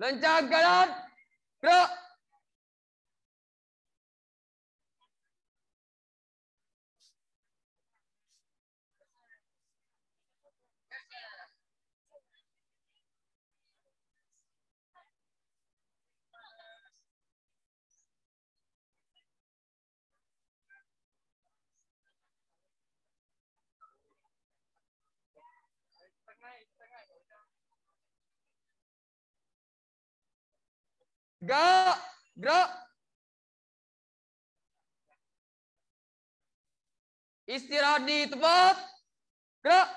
Lencang kanan. Gerak. Gerak. Gerak. Istirahat di tempat. Gerak.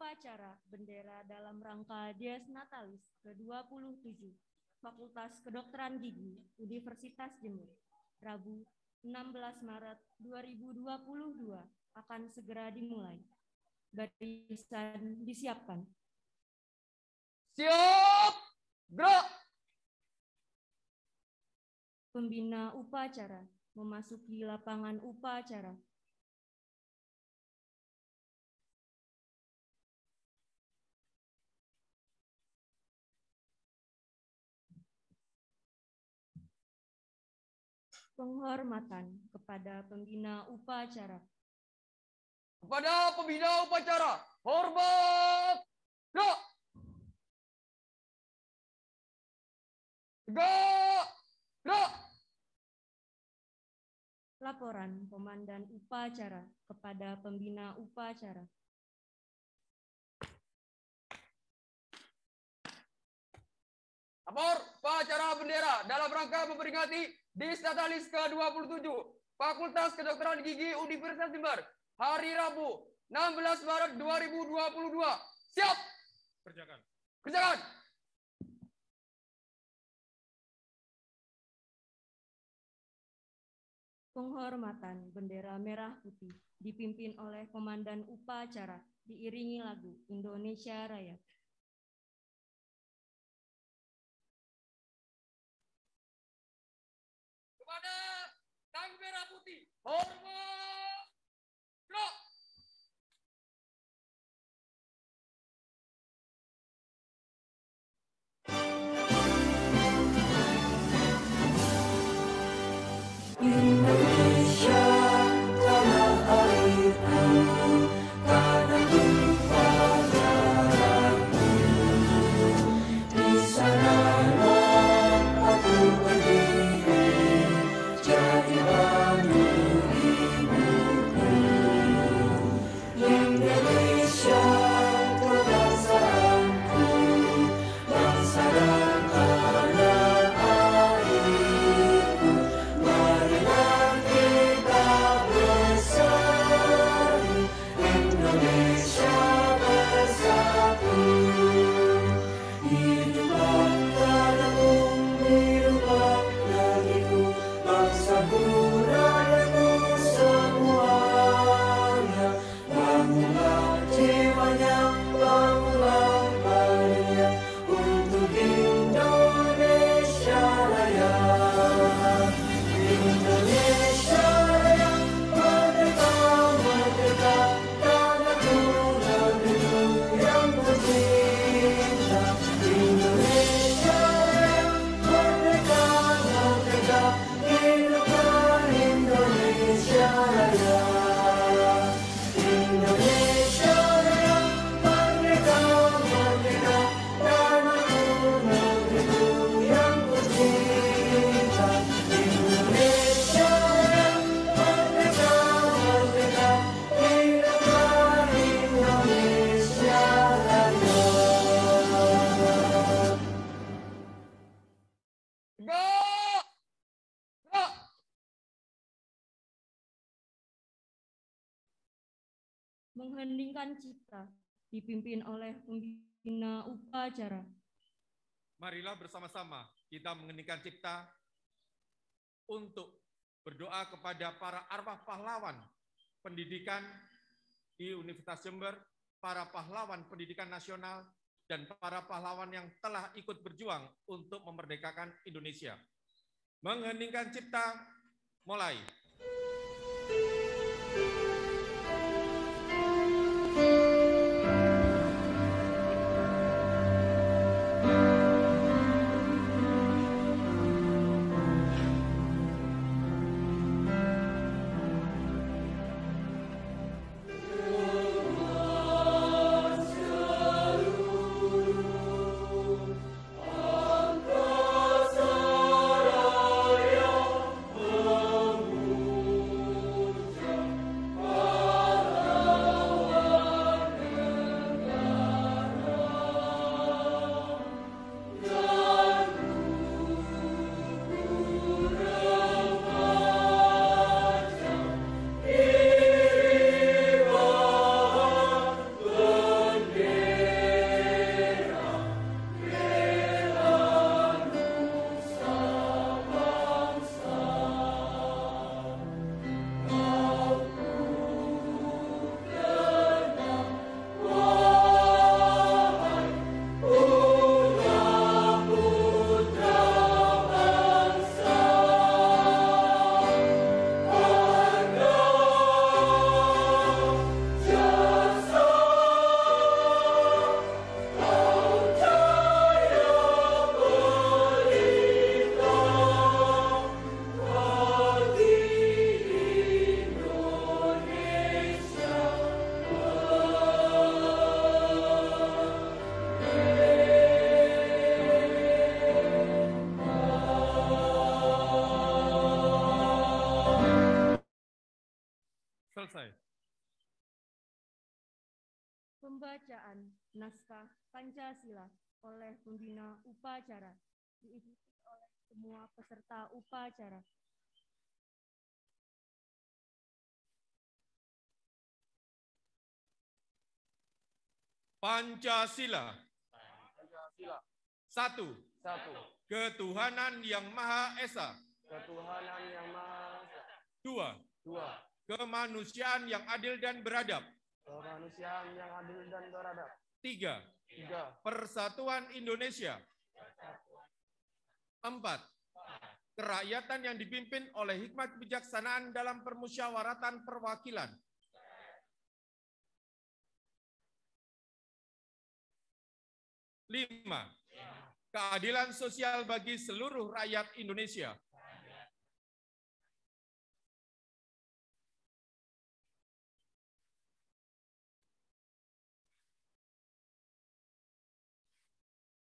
upacara bendera dalam rangka Dies Natalis ke-27 Fakultas Kedokteran Gigi Universitas Jember, Rabu 16 Maret 2022 akan segera dimulai. Barisan disiapkan. Siap. Gerak. Pembina upacara memasuki lapangan upacara. Penghormatan kepada pembina upacara. Kepada pembina upacara, hormat. Gerak. Tegak. Gerak. Laporan Komandan Upacara kepada pembina upacara. Lapor upacara bendera dalam rangka memperingati Dies Natalis ke-27 Fakultas Kedokteran Gigi Universitas Jember, hari Rabu 16 Maret 2022. Siap. Kerjakan. Kerjakan. Penghormatan bendera merah putih dipimpin oleh Komandan Upacara diiringi lagu Indonesia Raya. Kepada Sang Merah Putih, hormat. Gerak. Indonesia, tanah airku, tanah tumpah darahku. Di sanalah aku berdiri, jadi bangku ibuku. Indonesia, kebangsaanku, bangsa dan tanah airku. Marilah kita bersatu, Indonesia bersatu. Hiduplah tanahku, hiduplah negeriku, bangsaku, rakyatku semuanya. Bangunlah jiwanya, bangunlah badannya untuk Indonesia Raya. Indonesia Raya, merdeka, merdeka, tanahku, negeriku yang tercinta. Indonesia Raya, merdeka, merdeka, hiduplah Indonesia Raya. Indonesia Raya, merdeka, merdeka, tanahku, negeriku yang tercinta. Indonesia Raya, merdeka, merdeka, hiduplah Indonesia Raya. Tegak. Gerak. Mengheningkan cipta dipimpin oleh pembina upacara. Marilah bersama-sama kita mengeningkan cipta untuk berdoa kepada para arwah pahlawan pendidikan di Universitas Jember, para pahlawan pendidikan nasional, dan para pahlawan yang telah ikut berjuang untuk memerdekakan Indonesia. Mengheningkan cipta, mulai. Pembacaan naskah Pancasila oleh pembina upacara diikuti oleh semua peserta upacara. Pancasila. Pancasila. 1. 1. Ketuhanan yang Maha Esa. Ketuhanan yang Maha Esa. 2. 2. Kemanusiaan yang adil dan beradab. Kemanusiaan yang adil dan beradab. 3. 3. Persatuan Indonesia. 4. Kerakyatan yang dipimpin oleh hikmat kebijaksanaan dalam permusyawaratan perwakilan. 5. Keadilan sosial bagi seluruh rakyat Indonesia. 6.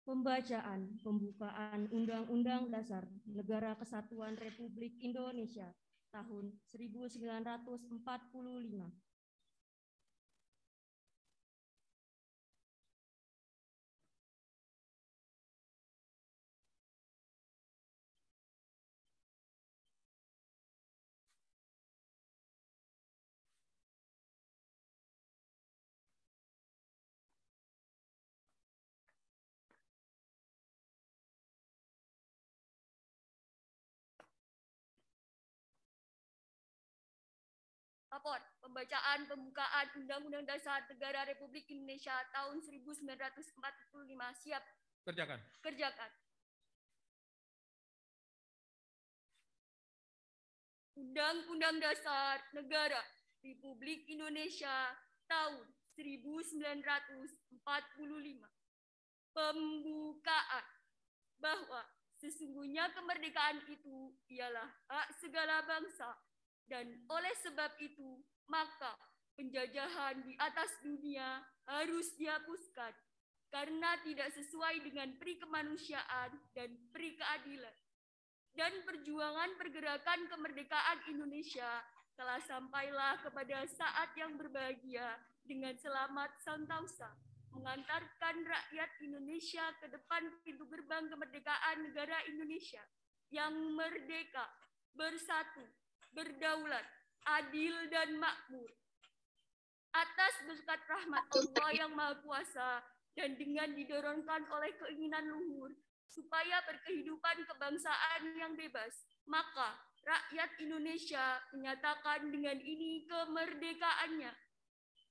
Pembacaan pembukaan Undang-Undang Dasar Negara Kesatuan Republik Indonesia tahun 1945. Lapor, pembacaan pembukaan Undang-Undang Dasar Negara Republik Indonesia tahun 1945. Siap. Kerjakan. Kerjakan. Undang-Undang Dasar Negara Republik Indonesia tahun 1945. Pembukaan. Bahwa sesungguhnya kemerdekaan itu ialah hak segala bangsa. Dan oleh sebab itu, maka penjajahan di atas dunia harus dihapuskan karena tidak sesuai dengan peri kemanusiaan dan peri keadilan. Dan perjuangan pergerakan kemerdekaan Indonesia telah sampailah kepada saat yang berbahagia dengan selamat Santausa, mengantarkan rakyat Indonesia ke depan pintu gerbang kemerdekaan negara Indonesia yang merdeka, bersatu, berdaulat, adil, dan makmur. Atas berkat rahmat Allah yang Maha Kuasa dan dengan didorongkan oleh keinginan luhur supaya berkehidupan kebangsaan yang bebas, maka rakyat Indonesia menyatakan dengan ini kemerdekaannya.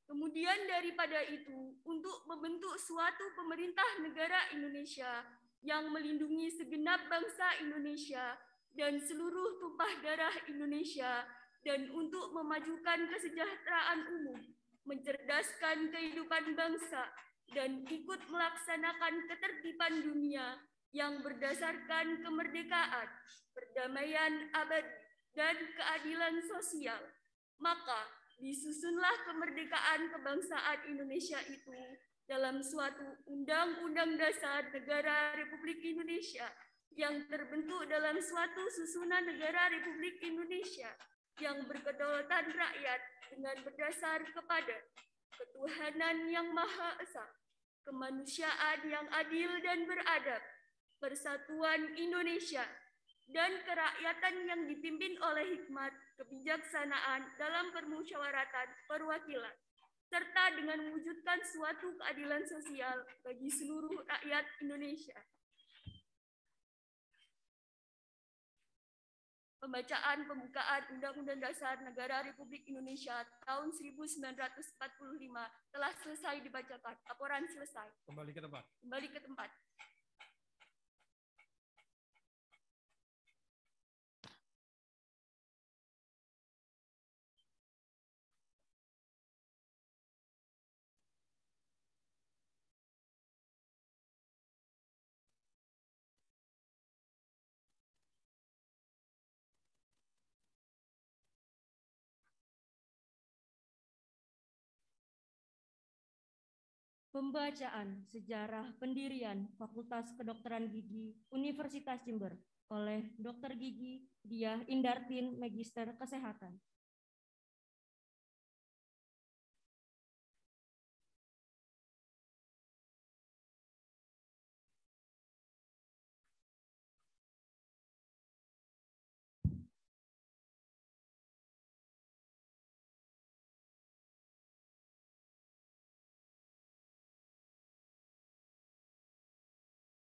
Kemudian daripada itu, untuk membentuk suatu pemerintah negara Indonesia yang melindungi segenap bangsa Indonesia dan seluruh tumpah darah Indonesia, dan untuk memajukan kesejahteraan umum, mencerdaskan kehidupan bangsa, dan ikut melaksanakan ketertiban dunia yang berdasarkan kemerdekaan, perdamaian abadi, dan keadilan sosial. Maka disusunlah kemerdekaan kebangsaan Indonesia itu dalam suatu Undang-Undang Dasar Negara Republik Indonesia yang terbentuk dalam suatu susunan negara Republik Indonesia yang berkedaulatan rakyat dengan berdasar kepada ketuhanan yang Maha Esa, kemanusiaan yang adil dan beradab, persatuan Indonesia, dan kerakyatan yang dipimpin oleh hikmat kebijaksanaan dalam permusyawaratan perwakilan, serta dengan mewujudkan suatu keadilan sosial bagi seluruh rakyat Indonesia. Pembacaan pembukaan Undang-Undang Dasar Negara Republik Indonesia tahun 1945 telah selesai dibacakan. Laporan selesai. Kembali ke tempat. Kembali ke tempat. Pembacaan Sejarah Pendirian Fakultas Kedokteran Gigi Universitas Jember oleh Dr. Gigi Diah Indartin, Magister Kesehatan.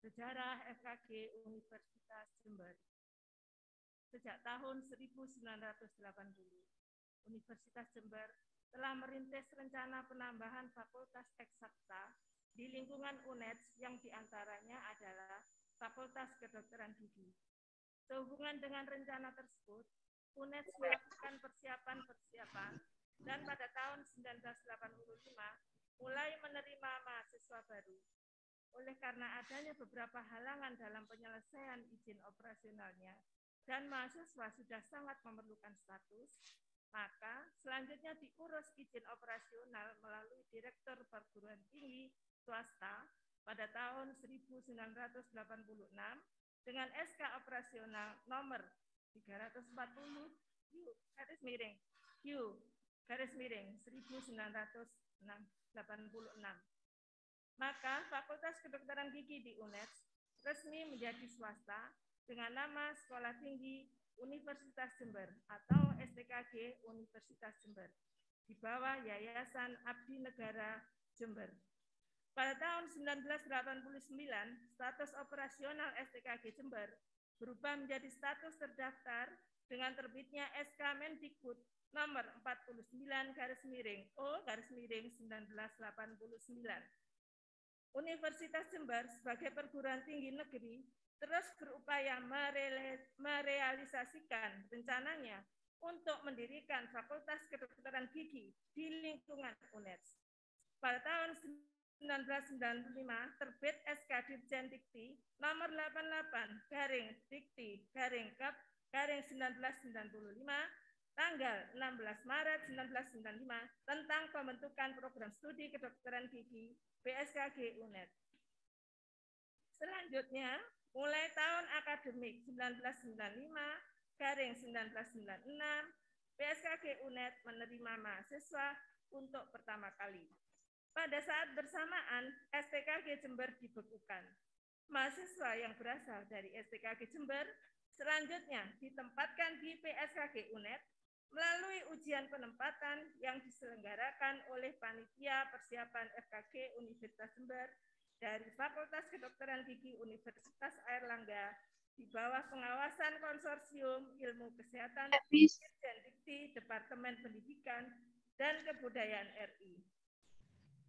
Sejarah FKG Universitas Jember. Sejak tahun 1980, Universitas Jember telah merintis rencana penambahan fakultas eksakta di lingkungan UNED yang diantaranya adalah Fakultas Kedokteran Gigi. Sehubungan dengan rencana tersebut, UNED melakukan persiapan dan pada tahun 1985 mulai menerima mahasiswa baru. Oleh karena adanya beberapa halangan dalam penyelesaian izin operasionalnya dan mahasiswa sudah sangat memerlukan status, maka selanjutnya diurus izin operasional melalui Direktur Perguruan Tinggi Swasta pada tahun 1986 dengan SK operasional nomor 340 Q/1986. Maka Fakultas Kedokteran Gigi di UNED resmi menjadi swasta dengan nama Sekolah Tinggi Universitas Jember atau STKG Universitas Jember di bawah Yayasan Abdi Negara Jember. Pada tahun 1989, status operasional STKG Jember berubah menjadi status terdaftar dengan terbitnya SK Mendikbud nomor 49/O/1989. Universitas Jember sebagai perguruan tinggi negeri terus berupaya merealisasikan rencananya untuk mendirikan Fakultas Kedokteran Gigi di lingkungan UNED. Pada tahun 1995 terbit SK Dirjen Dikti nomor 88/Dikti/Kap/1995 tanggal 16 Maret 1995 tentang pembentukan program studi kedokteran gigi BSKG UNED. Selanjutnya, mulai tahun akademik 1995/1996, BSKG UNED menerima mahasiswa untuk pertama kali. Pada saat bersamaan, STKG Jember dibekukan. Mahasiswa yang berasal dari STKG Jember selanjutnya ditempatkan di PSKG UNED melalui ujian penempatan yang diselenggarakan oleh Panitia Persiapan FKG Universitas Jember dari Fakultas Kedokteran Gigi Universitas Airlangga di bawah pengawasan Konsorsium Ilmu Kesehatan Dirjen Dikti Departemen Pendidikan dan Kebudayaan RI.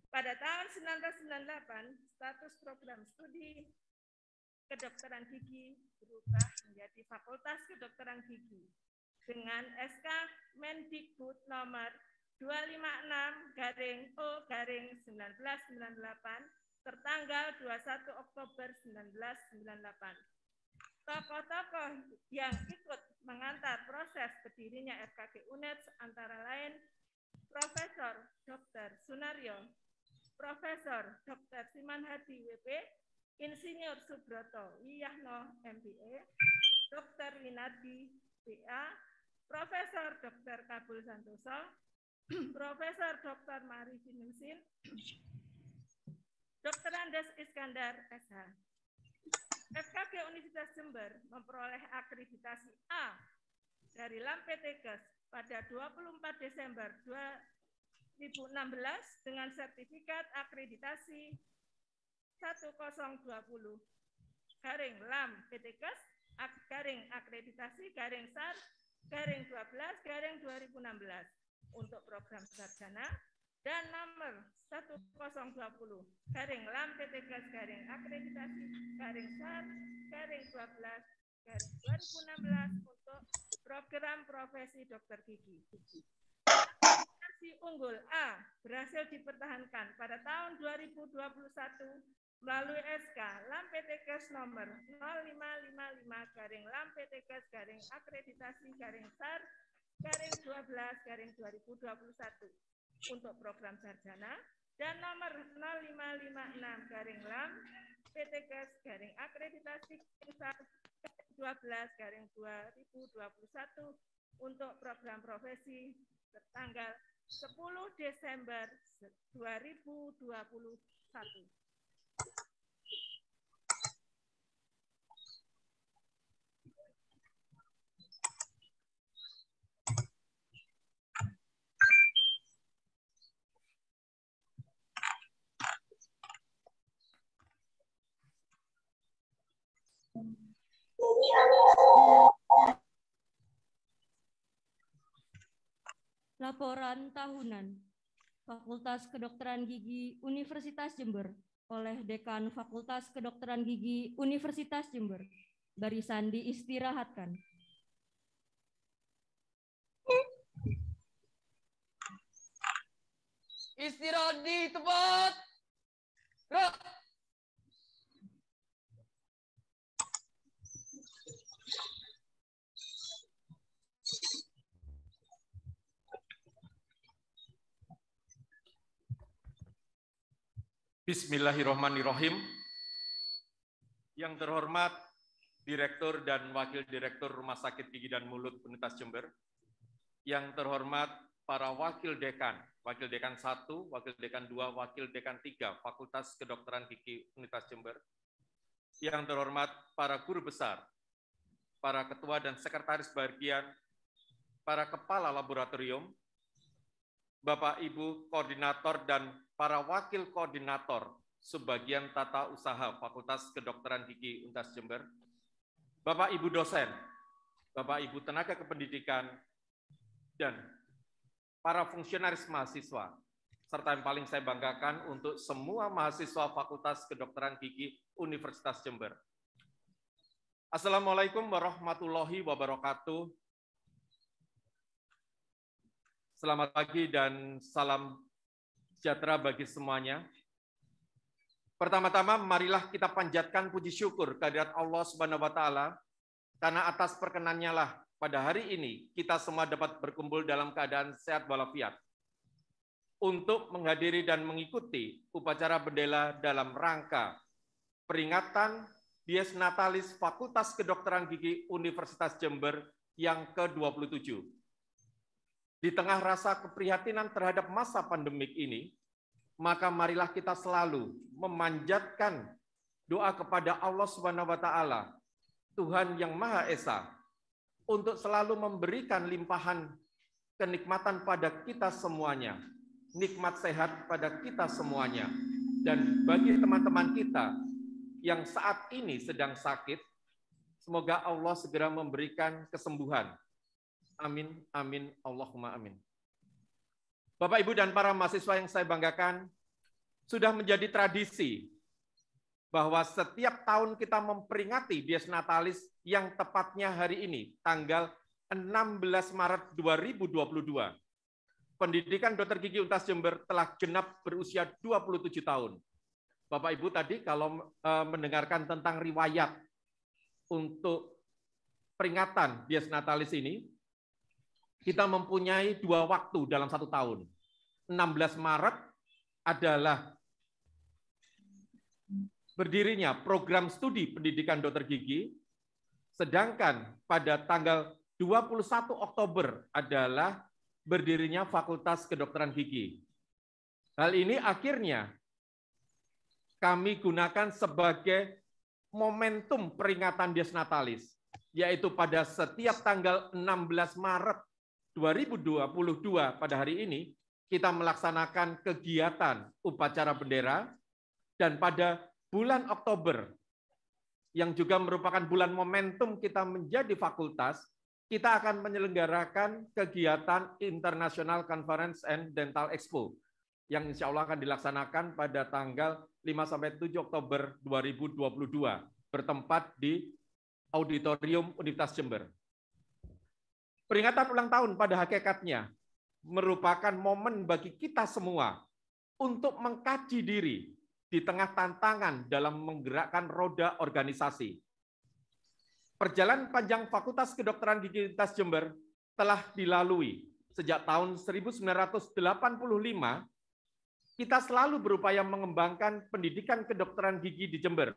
Pada tahun 1998, status program studi kedokteran gigi berubah menjadi Fakultas Kedokteran Gigi dengan SK Mendikbud nomor 256/O/1998 tertanggal 21 Oktober 1998. Tokoh-tokoh yang ikut mengantar proses berdirinya FKG UNED antara lain Profesor Dr. Sunaryo, Profesor Dr. Siman Hadi WP, Insinyur Subroto Wiyahno MBA, Dr. Winardi BA, Profesor Dr. Kabul Santoso, Profesor Dr. Mari Sinusin, Dr. Andes Iskandar SH. FKG Universitas Jember memperoleh akreditasi A dari LAMPTKes pada 24 Desember 2016 dengan sertifikat akreditasi 1020/LAMPTKes /akreditasi/SAR/12/2016 untuk program sarjana dan nomor 1020/akreditasi/SAR/12/2016 untuk program profesi dokter gigi. Akreditasi unggul A berhasil dipertahankan pada tahun 2021 melalui SK LAMPTKes nomor 0555/LAMPTKes/akreditasi/SAR/12/2021 untuk program sarjana dan nomor 0556/LAMPTKes/akreditasi/SAR/12/2021 untuk program profesi tertanggal 10 Desember 2021. Laporan tahunan Fakultas Kedokteran Gigi Universitas Jember oleh Dekan Fakultas Kedokteran Gigi Universitas Jember. Barisan diistirahatkan. Istirahat di tempat. Gerak. Bismillahirrahmanirrahim. Yang terhormat Direktur dan Wakil Direktur Rumah Sakit Gigi dan Mulut Universitas Jember. Yang terhormat para Wakil Dekan 1, Wakil Dekan 2, Wakil Dekan 3, Fakultas Kedokteran Gigi Universitas Jember. Yang terhormat para guru besar, para ketua dan sekretaris bagian, para kepala laboratorium, Bapak Ibu koordinator dan para wakil koordinator Subbagian Tata Usaha Fakultas Kedokteran Gigi Universitas Jember, Bapak Ibu dosen, Bapak Ibu tenaga kependidikan, dan para fungsionaris mahasiswa, serta yang paling saya banggakan untuk semua mahasiswa Fakultas Kedokteran Gigi Universitas Jember. Assalamualaikum warahmatullahi wabarakatuh. Selamat pagi dan salam sejahtera bagi semuanya. Pertama-tama, marilah kita panjatkan puji syukur kehadirat Allah Subhanahu wa Ta'ala, karena atas perkenannya lah pada hari ini kita semua dapat berkumpul dalam keadaan sehat walafiat untuk menghadiri dan mengikuti upacara bendera dalam rangka peringatan Dies Natalis Fakultas Kedokteran Gigi Universitas Jember yang ke-27. Di tengah rasa keprihatinan terhadap masa pandemik ini, maka marilah kita selalu memanjatkan doa kepada Allah Subhanahu wa Ta'ala, Tuhan yang Maha Esa, untuk selalu memberikan limpahan kenikmatan pada kita semuanya, nikmat sehat pada kita semuanya, dan bagi teman-teman kita yang saat ini sedang sakit, semoga Allah segera memberikan kesembuhan. Amin, amin, Allahumma amin. Bapak, Ibu, dan para mahasiswa yang saya banggakan, sudah menjadi tradisi bahwa setiap tahun kita memperingati Dies Natalis yang tepatnya hari ini, tanggal 16 Maret 2022. Pendidikan Dokter Gigi Universitas Jember telah genap berusia 27 tahun. Bapak, Ibu, tadi kalau mendengarkan tentang riwayat untuk peringatan Dies Natalis ini, kita mempunyai 2 waktu dalam 1 tahun. 16 Maret adalah berdirinya program studi pendidikan dokter gigi, sedangkan pada tanggal 21 Oktober adalah berdirinya Fakultas Kedokteran Gigi. Hal ini akhirnya kami gunakan sebagai momentum peringatan Dies Natalis, yaitu pada setiap tanggal 16 Maret 2022 pada hari ini, kita melaksanakan kegiatan upacara bendera, dan pada bulan Oktober, yang juga merupakan bulan momentum kita menjadi fakultas, kita akan menyelenggarakan kegiatan International Conference and Dental Expo, yang insya Allah akan dilaksanakan pada tanggal 5-7 Oktober 2022, bertempat di Auditorium Universitas Jember. Peringatan ulang tahun pada hakikatnya merupakan momen bagi kita semua untuk mengkaji diri di tengah tantangan dalam menggerakkan roda organisasi. Perjalanan panjang Fakultas Kedokteran Gigi Universitas Jember telah dilalui sejak tahun 1985. Kita selalu berupaya mengembangkan pendidikan kedokteran gigi di Jember.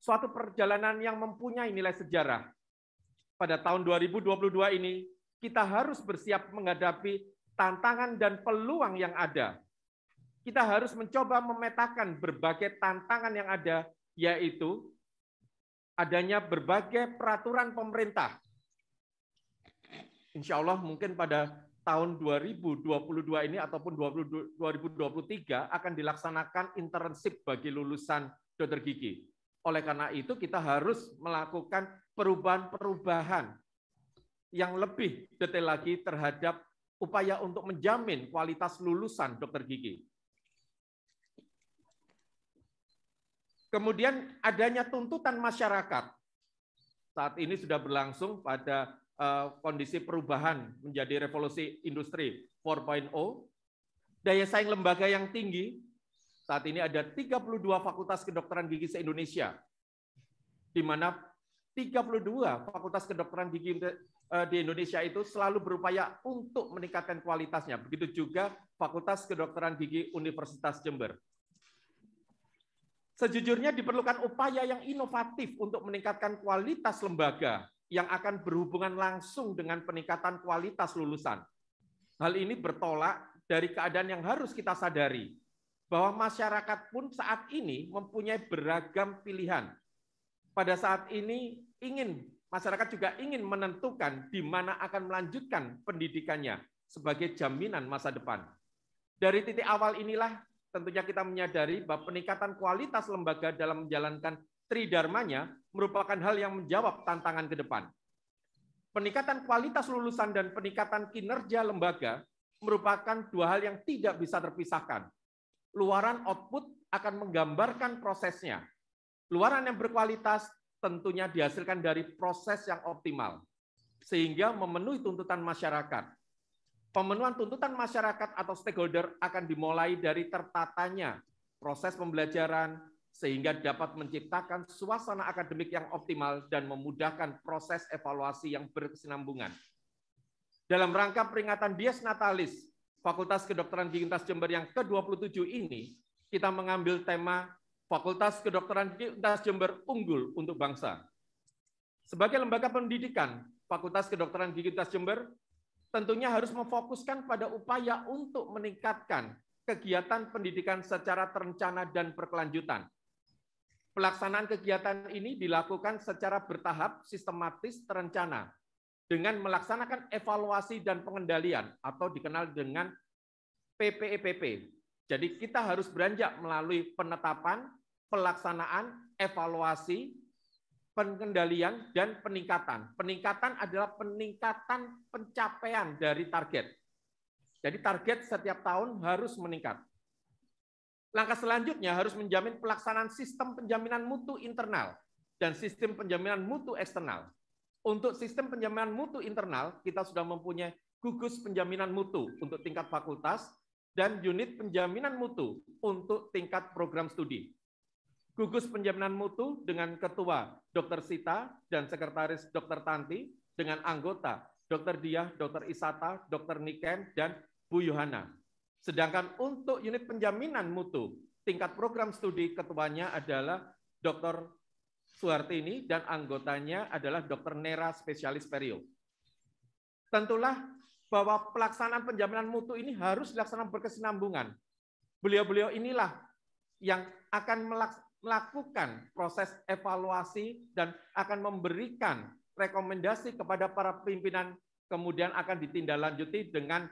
Suatu perjalanan yang mempunyai nilai sejarah. Pada tahun 2022 ini, kita harus bersiap menghadapi tantangan dan peluang yang ada. Kita harus mencoba memetakan berbagai tantangan yang ada, yaitu adanya berbagai peraturan pemerintah. Insya Allah mungkin pada tahun 2022 ini ataupun 2023 akan dilaksanakan internship bagi lulusan dokter gigi. Oleh karena itu kita harus melakukan perubahan-perubahan yang lebih detail lagi terhadap upaya untuk menjamin kualitas lulusan dokter gigi. Kemudian adanya tuntutan masyarakat. Saat ini sudah berlangsung pada kondisi perubahan menjadi revolusi industri 4.0. Daya saing lembaga yang tinggi. Saat ini ada 32 fakultas kedokteran gigi se-Indonesia, di mana 32 fakultas kedokteran gigi di Indonesia itu selalu berupaya untuk meningkatkan kualitasnya. Begitu juga Fakultas Kedokteran Gigi Universitas Jember. Sejujurnya diperlukan upaya yang inovatif untuk meningkatkan kualitas lembaga yang akan berhubungan langsung dengan peningkatan kualitas lulusan. Hal ini bertolak dari keadaan yang harus kita sadari, bahwa masyarakat pun saat ini mempunyai beragam pilihan. Pada saat ini masyarakat juga ingin menentukan di mana akan melanjutkan pendidikannya sebagai jaminan masa depan. Dari titik awal inilah tentunya kita menyadari bahwa peningkatan kualitas lembaga dalam menjalankan tridharmanya merupakan hal yang menjawab tantangan ke depan. Peningkatan kualitas lulusan dan peningkatan kinerja lembaga merupakan dua hal yang tidak bisa terpisahkan. Luaran output akan menggambarkan prosesnya. Luaran yang berkualitas tentunya dihasilkan dari proses yang optimal, sehingga memenuhi tuntutan masyarakat. Pemenuhan tuntutan masyarakat atau stakeholder akan dimulai dari tertatanya proses pembelajaran, sehingga dapat menciptakan suasana akademik yang optimal dan memudahkan proses evaluasi yang berkesinambungan. Dalam rangka peringatan Dies Natalis Fakultas Kedokteran Gigi Universitas Jember yang ke-27 ini, kita mengambil tema Fakultas Kedokteran Gigi Universitas Jember unggul untuk bangsa. Sebagai lembaga pendidikan, Fakultas Kedokteran Gigi Universitas Jember tentunya harus memfokuskan pada upaya untuk meningkatkan kegiatan pendidikan secara terencana dan berkelanjutan. Pelaksanaan kegiatan ini dilakukan secara bertahap, sistematis, terencana, dengan melaksanakan evaluasi dan pengendalian atau dikenal dengan PPEPP. Jadi kita harus beranjak melalui penetapan, pelaksanaan, evaluasi, pengendalian, dan peningkatan. Peningkatan adalah peningkatan pencapaian dari target. Jadi target setiap tahun harus meningkat. Langkah selanjutnya harus menjamin pelaksanaan sistem penjaminan mutu internal dan sistem penjaminan mutu eksternal. Untuk sistem penjaminan mutu internal, kita sudah mempunyai gugus penjaminan mutu untuk tingkat fakultas dan unit penjaminan mutu untuk tingkat program studi. Gugus penjaminan mutu dengan Ketua Dr. Sita dan Sekretaris Dr. Tanti dengan anggota Dr. Diah, Dr. Isata, Dr. Niken, dan Bu Yohana. Sedangkan untuk unit penjaminan mutu tingkat program studi ketuanya adalah Dr. Suhartini dan anggotanya adalah Dr. Nera spesialis perio. Tentulah bahwa pelaksanaan penjaminan mutu ini harus dilaksanakan berkesinambungan. Beliau-beliau inilah yang akan melakukan proses evaluasi dan akan memberikan rekomendasi kepada para pimpinan, kemudian akan ditindaklanjuti dengan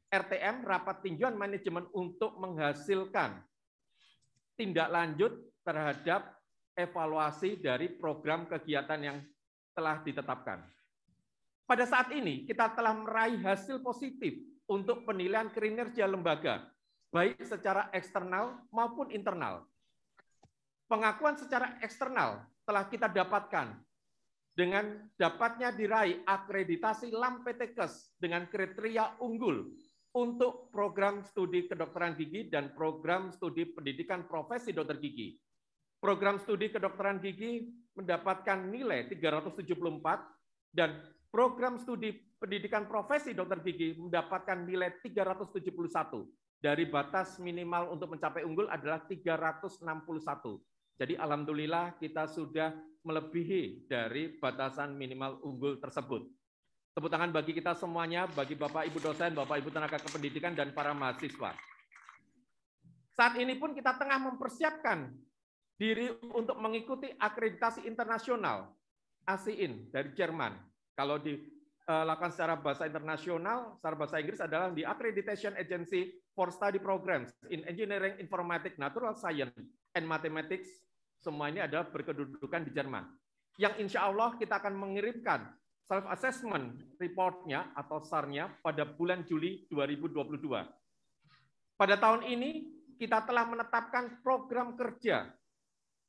RTM, rapat tinjauan manajemen, untuk menghasilkan tindak lanjut terhadap evaluasi dari program kegiatan yang telah ditetapkan. Pada saat ini, kita telah meraih hasil positif untuk penilaian kinerja lembaga, baik secara eksternal maupun internal. Pengakuan secara eksternal telah kita dapatkan dengan dapatnya diraih akreditasi LAMPTKES dengan kriteria unggul untuk program studi kedokteran gigi dan program studi pendidikan profesi dokter gigi. Program studi kedokteran gigi mendapatkan nilai 374 dan program studi pendidikan profesi dokter gigi mendapatkan nilai 371. Dari batas minimal untuk mencapai unggul adalah 361. Jadi alhamdulillah kita sudah melebihi dari batasan minimal unggul tersebut. Tepuk tangan bagi kita semuanya, bagi Bapak Ibu dosen, Bapak Ibu tenaga kependidikan, dan para mahasiswa. Saat ini pun kita tengah mempersiapkan diri untuk mengikuti akreditasi internasional ASEAN dari Jerman. Kalau dilakukan secara bahasa internasional, secara bahasa Inggris adalah the Accreditation Agency for Study Programs in Engineering, Informatics, Natural Science, and Mathematics Semua ini adalah berkedudukan di Jerman. Yang insya Allah kita akan mengirimkan self-assessment report-nya atau SAR-nya pada bulan Juli 2022. Pada tahun ini, kita telah menetapkan program kerja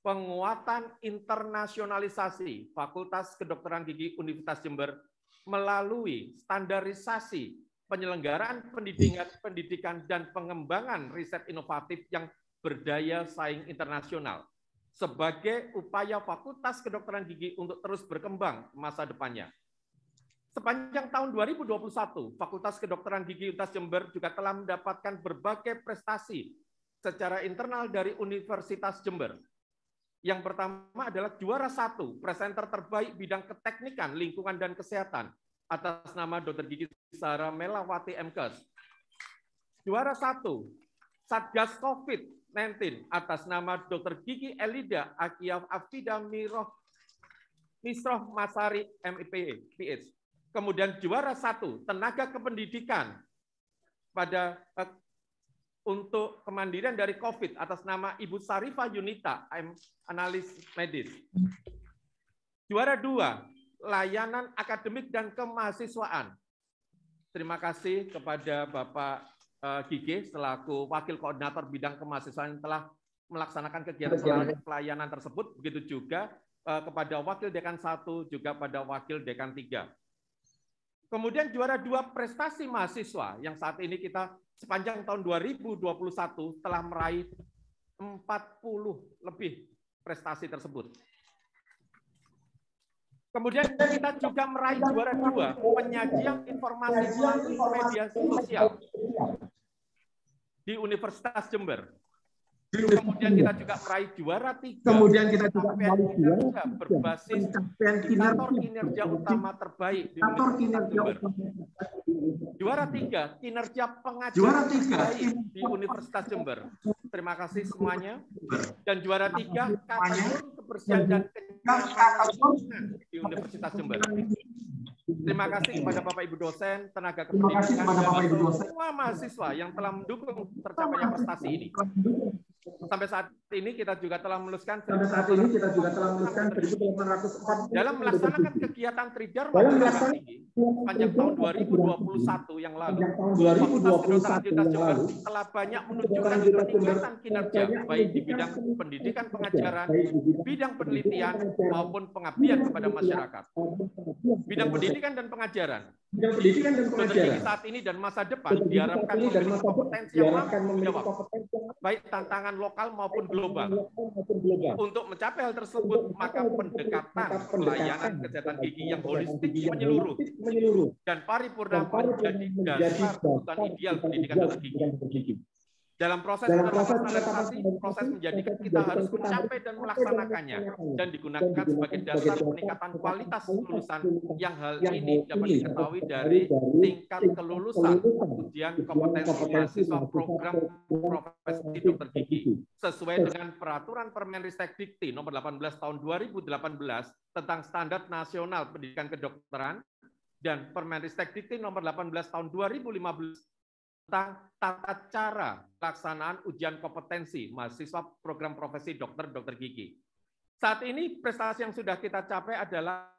penguatan internasionalisasi Fakultas Kedokteran Gigi Universitas Jember melalui standarisasi penyelenggaraan pendidikan dan pengembangan riset inovatif yang berdaya saing internasional sebagai upaya Fakultas Kedokteran Gigi untuk terus berkembang masa depannya. Sepanjang tahun 2021, Fakultas Kedokteran Gigi Universitas Jember juga telah mendapatkan berbagai prestasi secara internal dari Universitas Jember. Yang pertama adalah juara 1, presenter terbaik bidang keteknikan, lingkungan, dan kesehatan atas nama Dr. Gigi Sarah Melawati MKes. Juara 1, Satgas COVID-19 atas nama Dr. Gigi Elida Akiyaf Afida Misroh Masari MPH. Kemudian juara 1, tenaga kependidikan pada untuk kemandirian dari COVID atas nama Ibu Sarifah Yunita, analis medis. Juara 2, layanan akademik dan kemahasiswaan. Terima kasih kepada Bapak Gigi selaku Wakil Koordinator Bidang Kemahasiswaan yang telah melaksanakan kegiatan pelayanan tersebut. Begitu juga kepada Wakil Dekan 1, juga pada Wakil Dekan 3. Kemudian juara 2 prestasi mahasiswa yang saat ini kita sepanjang tahun 2021 telah meraih 40 lebih prestasi tersebut. Kemudian kita juga meraih juara 2 penyajian informasi melalui media sosial di Universitas Jember. Kemudian kita juga meraih juara 3. Kemudian kita juga meraih juara berbasis indikator kinerja utama terbaik di Universitas Jember. Juara 3, kinerja pengajar terbaik di Universitas Jember. Terima kasih semuanya. Dan juara 3, kategori kebersihan dan kenyamanan di Universitas Jember. Terima kasih kepada Bapak Ibu dosen, tenaga kependidikan, dan semua mahasiswa yang telah mendukung tercapainya prestasi ini. Sampai saat ini kita juga telah meluluskan dalam melaksanakan kegiatan Tridharma Kedokteran Gigi sepanjang tahun 2021 yang lalu. Fakultas Kedokteran Universitas Jember telah banyak menunjukkan peningkatan kinerja baik di bidang pendidikan pengajaran, bidang penelitian maupun pengabdian kepada masyarakat. Bidang pendidikan dan pengajaran. Dokter Gigi saat ini dan masa depan diharapkan memiliki kompetensi yang mampu menjawab baik tantangan lokal maupun global. Untuk mencapai hal tersebut, maka pendekatan pelayanan kesehatan gigi yang holistik menyeluruh dan paripurna menjadi dasar kebutuhan ideal pendidikan dokter gigi. Dalam proses standarisasi, proses menjadikan kita harus mencapai dan melaksanakannya dan digunakan sebagai dasar peningkatan kualitas lulusan yang hal ini dapat diketahui dari tingkat kelulusan ujian kompetensi mahasiswa program profesi dokter gigi sesuai dengan peraturan Permenristek-Dikti nomor 18 tahun 2018 tentang standar nasional pendidikan kedokteran dan Permenristek-Dikti nomor 18 tahun 2015 tentang tata cara pelaksanaan ujian kompetensi mahasiswa program profesi dokter gigi. Saat ini prestasi yang sudah kita capai adalah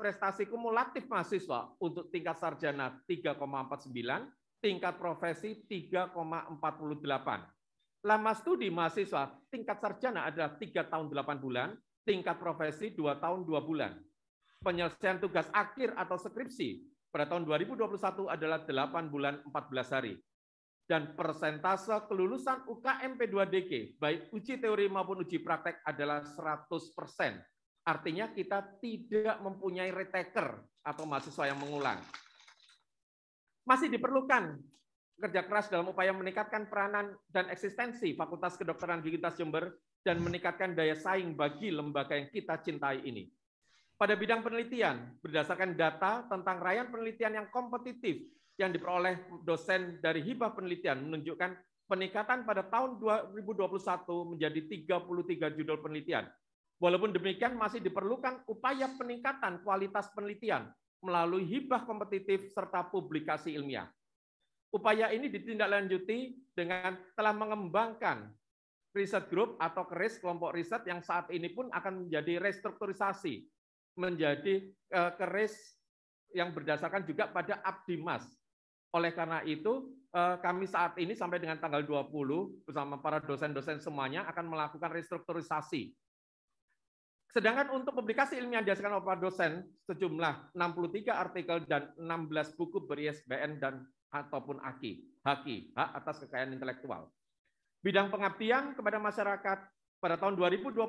prestasi kumulatif mahasiswa untuk tingkat sarjana 3,49, tingkat profesi 3,48. Lama studi mahasiswa tingkat sarjana adalah 3 tahun 8 bulan, tingkat profesi 2 tahun 2 bulan. Penyelesaian tugas akhir atau skripsi pada tahun 2021 adalah 8 bulan 14 hari. Dan persentase kelulusan UKM P2DG, baik uji teori maupun uji praktek adalah 100%. Artinya kita tidak mempunyai retaker atau mahasiswa yang mengulang. Masih diperlukan kerja keras dalam upaya meningkatkan peranan dan eksistensi Fakultas Kedokteran Gigi Universitas Jember dan meningkatkan daya saing bagi lembaga yang kita cintai ini. Pada bidang penelitian, berdasarkan data tentang raihan penelitian yang kompetitif yang diperoleh dosen dari hibah penelitian menunjukkan peningkatan pada tahun 2021 menjadi 33 judul penelitian. Walaupun demikian masih diperlukan upaya peningkatan kualitas penelitian melalui hibah kompetitif serta publikasi ilmiah. Upaya ini ditindaklanjuti dengan telah mengembangkan Research Group atau KRIS, kelompok riset yang saat ini pun akan menjadi restrukturisasi, menjadi KRIS yang berdasarkan juga pada Abdimas. Oleh karena itu, kami saat ini sampai dengan tanggal 20 bersama para dosen-dosen semuanya akan melakukan restrukturisasi. Sedangkan untuk publikasi ilmiah yang dihasilkan oleh para dosen sejumlah 63 artikel dan 16 buku ber-ISBN dan ataupun HAKI, hak atas kekayaan intelektual. Bidang pengabdian kepada masyarakat pada tahun 2021,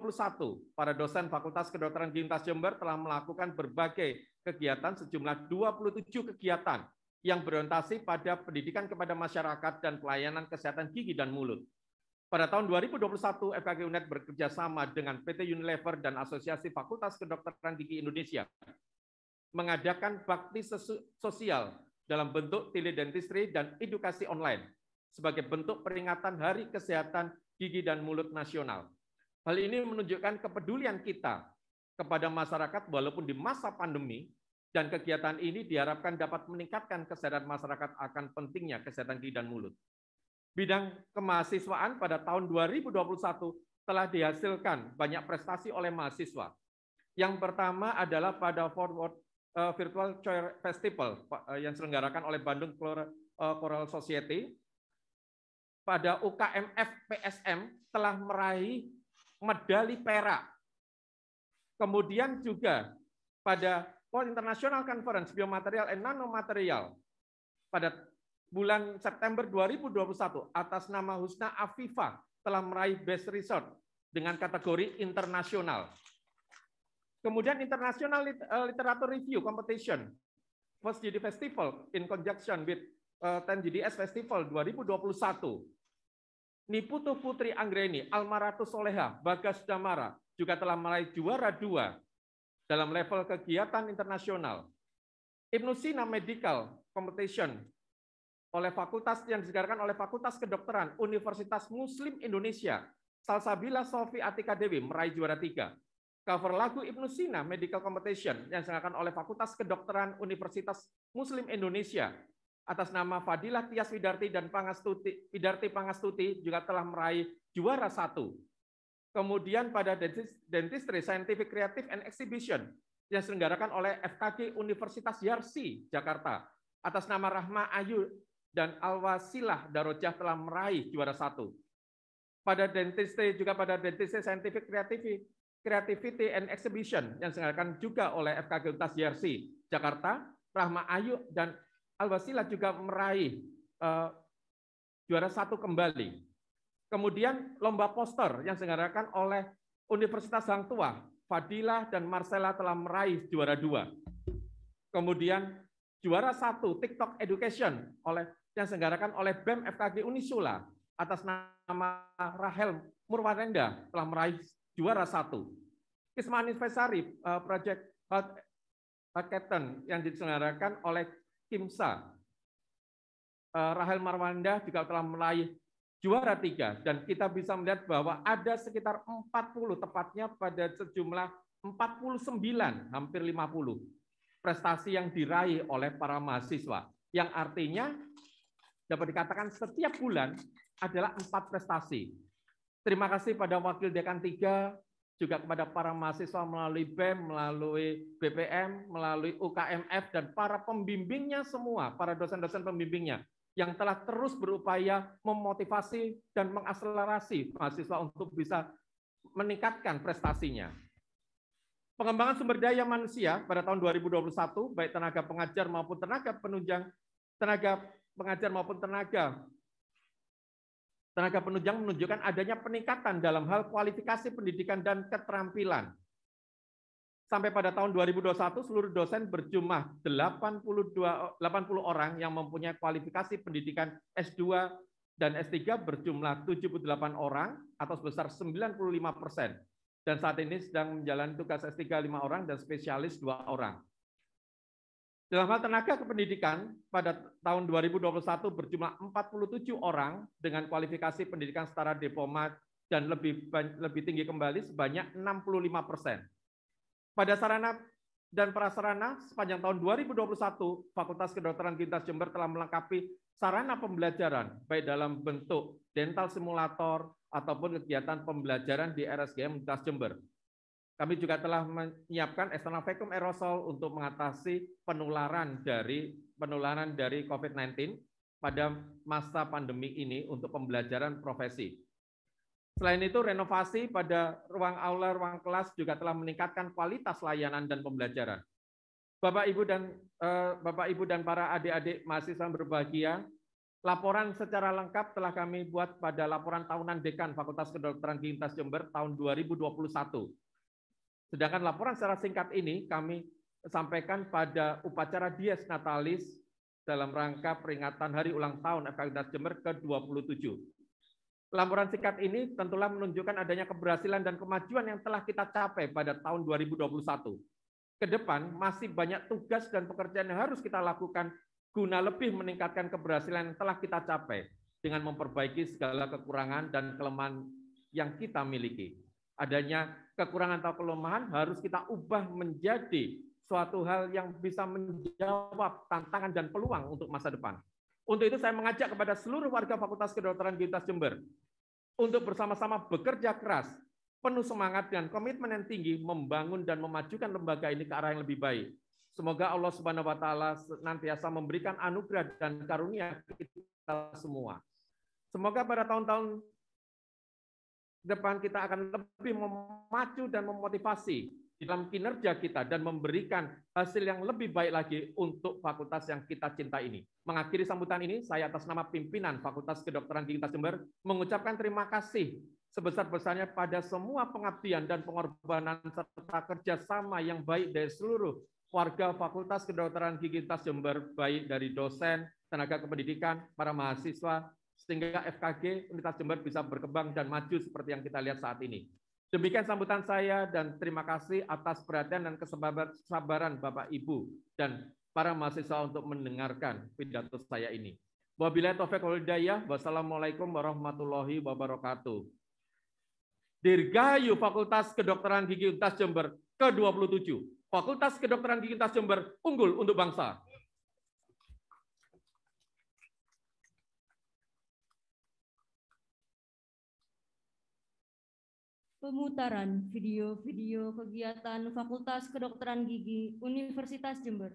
para dosen Fakultas Kedokteran Gigi Universitas Jember telah melakukan berbagai kegiatan sejumlah 27 kegiatan yang berorientasi pada pendidikan kepada masyarakat dan pelayanan kesehatan gigi dan mulut. Pada tahun 2021, FKG UNED bekerja sama dengan PT Unilever dan Asosiasi Fakultas Kedokteran Gigi Indonesia mengadakan bakti sosial dalam bentuk teledentistry dan edukasi online sebagai bentuk peringatan Hari Kesehatan Gigi dan Mulut Nasional. Hal ini menunjukkan kepedulian kita kepada masyarakat walaupun di masa pandemi, dan kegiatan ini diharapkan dapat meningkatkan kesadaran masyarakat akan pentingnya kesehatan gigi dan mulut. Bidang kemahasiswaan pada tahun 2021 telah dihasilkan banyak prestasi oleh mahasiswa. Yang pertama adalah pada Forward Virtual Choir Festival yang diselenggarakan oleh Bandung Choral Society. Pada UKMF PSM telah meraih medali perak. Kemudian juga pada World International Conference Biomaterial and Nanomaterial pada bulan September 2021 atas nama Husna Afifah telah meraih Best Result dengan kategori internasional. Kemudian International Literature Review Competition First GD Festival in conjunction with 10 GDS Festival 2021. Niputu Putri Anggreni, Almaratu Soleha, Bagas Damara juga telah meraih juara 2 dalam level kegiatan internasional. Ibnu Sina Medical Competition oleh fakultas yang diselenggarakan oleh Fakultas Kedokteran Universitas Muslim Indonesia, Salsabila Sofi Atika Dewi meraih juara 3. Cover lagu Ibnu Sina Medical Competition yang diselenggarakan oleh Fakultas Kedokteran Universitas Muslim Indonesia atas nama Fadilah Tias Widarti dan Widarti Pangastuti juga telah meraih juara 1. Kemudian pada Dentistry Scientific Creative and Exhibition yang diselenggarakan oleh FKG Universitas Yarsi Jakarta atas nama Rahma Ayu dan Alwasilah Darojah telah meraih juara 1. Pada Dentistry juga pada Dentistry Scientific Creativity and Exhibition yang diselenggarakan juga oleh FKG Universitas Yarsi Jakarta, Rahma Ayu dan Alwasilah juga meraih juara 1 kembali. Kemudian lomba poster yang diselenggarakan oleh Universitas Hang Tuah, Fadilah dan Marcella telah meraih juara 2. Kemudian juara 1 TikTok Education yang diselenggarakan oleh BEM FKG Unisula atas nama Rahel Murwarenda telah meraih juara 1. Kisma Anniversary Project Hackathon yang diselenggarakan oleh Kimsa, Rahel Marwanda juga telah meraih juara 3, dan kita bisa melihat bahwa ada sekitar 40, tepatnya pada sejumlah 49, hampir 50 prestasi yang diraih oleh para mahasiswa, yang artinya dapat dikatakan setiap bulan adalah 4 prestasi. Terima kasih pada Wakil Dekan 3, juga kepada para mahasiswa melalui BEM, melalui BPM, melalui UKMF, dan para pembimbingnya semua, para dosen-dosen pembimbingnya, yang telah terus berupaya memotivasi dan mengakselerasi mahasiswa untuk bisa meningkatkan prestasinya. Pengembangan sumber daya manusia pada tahun 2021, baik tenaga pengajar maupun tenaga penunjang, tenaga pengajar maupun tenaga penunjang menunjukkan adanya peningkatan dalam hal kualifikasi pendidikan dan keterampilan. Sampai pada tahun 2021, seluruh dosen berjumlah 80 orang yang mempunyai kualifikasi pendidikan S2 dan S3 berjumlah 78 orang atau sebesar 95%. Dan saat ini sedang menjalani tugas S3 5 orang dan spesialis 2 orang. Dalam hal tenaga kependidikan, pada tahun 2021 berjumlah 47 orang dengan kualifikasi pendidikan setara diploma dan lebih tinggi kembali sebanyak 65%. Pada sarana dan prasarana, sepanjang tahun 2021, Fakultas Kedokteran Gigi Jember telah melengkapi sarana pembelajaran, baik dalam bentuk dental simulator ataupun kegiatan pembelajaran di RSGM Universitas Jember. Kami juga telah menyiapkan external vacuum aerosol untuk mengatasi penularan dari COVID-19 pada masa pandemi ini untuk pembelajaran profesi. Selain itu, renovasi pada ruang aula, ruang kelas juga telah meningkatkan kualitas layanan dan pembelajaran. Bapak, Ibu dan para adik-adik mahasiswa yang berbahagia, laporan secara lengkap telah kami buat pada laporan tahunan Dekan Fakultas Kedokteran Gigi Universitas Jember tahun 2021. Sedangkan laporan secara singkat ini kami sampaikan pada upacara Dies Natalis dalam rangka peringatan Hari Ulang Tahun FKG Universitas Jember ke-27. Laporan singkat ini tentulah menunjukkan adanya keberhasilan dan kemajuan yang telah kita capai pada tahun 2021. Ke depan masih banyak tugas dan pekerjaan yang harus kita lakukan guna lebih meningkatkan keberhasilan yang telah kita capai dengan memperbaiki segala kekurangan dan kelemahan yang kita miliki. Adanya kekurangan atau kelemahan harus kita ubah menjadi suatu hal yang bisa menjawab tantangan dan peluang untuk masa depan. Untuk itu saya mengajak kepada seluruh warga Fakultas Kedokteran Gigi Universitas Jember untuk bersama-sama bekerja keras, penuh semangat dan komitmen yang tinggi membangun dan memajukan lembaga ini ke arah yang lebih baik. Semoga Allah Subhanahu wa taala senantiasa memberikan anugerah dan karunia kita semua. Semoga pada tahun-tahun depan kita akan lebih memacu dan memotivasi dalam kinerja kita dan memberikan hasil yang lebih baik lagi untuk fakultas yang kita cinta ini. Mengakhiri sambutan ini, saya atas nama pimpinan Fakultas Kedokteran Gigi Universitas Jember mengucapkan terima kasih sebesar-besarnya pada semua pengabdian dan pengorbanan serta kerjasama yang baik dari seluruh warga Fakultas Kedokteran Gigi Universitas Jember, baik dari dosen, tenaga kependidikan, para mahasiswa, sehingga FKG Universitas Jember bisa berkembang dan maju seperti yang kita lihat saat ini. Demikian sambutan saya dan terima kasih atas perhatian dan kesabaran Bapak Ibu dan para mahasiswa untuk mendengarkan pidato saya ini. Wabillahi taufiq wal hidayah. Wassalamualaikum warahmatullahi wabarakatuh. Dirgahayu Fakultas Kedokteran Gigi Universitas Jember ke-27. Fakultas Kedokteran Gigi Universitas Jember unggul untuk bangsa. Pemutaran video-video kegiatan Fakultas Kedokteran Gigi Universitas Jember.